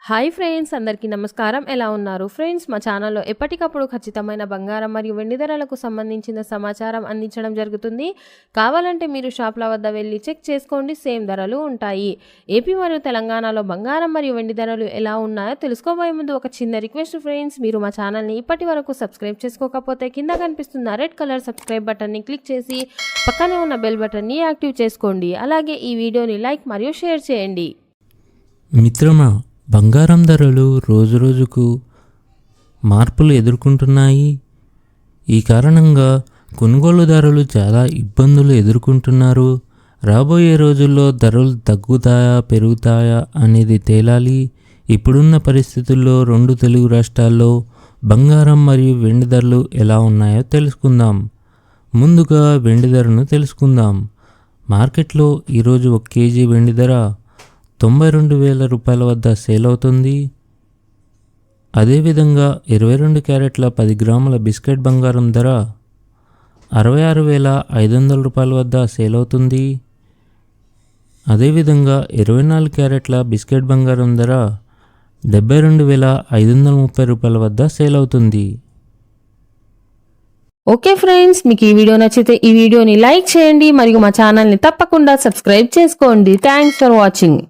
Hi friends, అందరికీ నమస్కారం. ఎలా ఉన్నారు ఫ్రెండ్స్? మా ఛానల్లో ఎప్పటికప్పుడు ఖచ్చితమైన బంగారం మరియు వెండి ధరలకు సంబంధించిన సమాచారం అందించడం జరుగుతుంది. కావాలంటే మీరు షాప్ల వద్ద వెళ్ళి చెక్ చేసుకోండి, సేమ్ ధరలు ఉంటాయి. ఏపీ మరియు తెలంగాణలో బంగారం మరియు వెండి ధరలు ఎలా ఉన్నాయో తెలుసుకోబోయే ముందు ఒక చిన్న రిక్వెస్ట్ ఫ్రెండ్స్, మీరు మా ఛానల్ని ఇప్పటి వరకు సబ్స్క్రైబ్ చేసుకోకపోతే కింద కనిపిస్తున్న రెడ్ కలర్ సబ్స్క్రైబ్ బటన్ని క్లిక్ చేసి పక్కనే ఉన్న బెల్ బటన్ని యాక్టివ్ చేసుకోండి. అలాగే ఈ వీడియోని లైక్ మరియు షేర్ చేయండి. మిత్రమా, బంగారం ధరలు రోజురోజుకు మార్పులు ఎదుర్కొంటున్నాయి. ఈ కారణంగా కొనుగోలుదారులు చాలా ఇబ్బందులు ఎదుర్కొంటున్నారు. రాబోయే రోజుల్లో ధరలు తగ్గుతాయా పెరుగుతాయా అనేది తేలాలి. ఇప్పుడున్న పరిస్థితుల్లో రెండు తెలుగు రాష్ట్రాల్లో బంగారం మరియు వెండి ధరలు ఎలా ఉన్నాయో తెలుసుకుందాం. ముందుగా వెండి ధరను తెలుసుకుందాం. మార్కెట్లో ఈరోజు 1 కేజీ వెండి ధర 92,000 రూపాయల వద్ద సేల్ అవుతుంది. అదేవిధంగా 22 క్యారెట్ల 10 గ్రాముల బిస్కెట్ బంగారం ధర 66,500 రూపాయల వద్ద సేల్ అవుతుంది. అదేవిధంగా 24 క్యారెట్ల బిస్కెట్ బంగారం ధర 72,530 రూపాయల వద్ద సేల్ అవుతుంది. ఓకే ఫ్రెండ్స్, మీకు ఈ వీడియో నచ్చితే ఈ వీడియోని లైక్ చేయండి మరియు మా ఛానల్ని తప్పకుండా సబ్స్క్రైబ్ చేసుకోండి. Thanks for watching.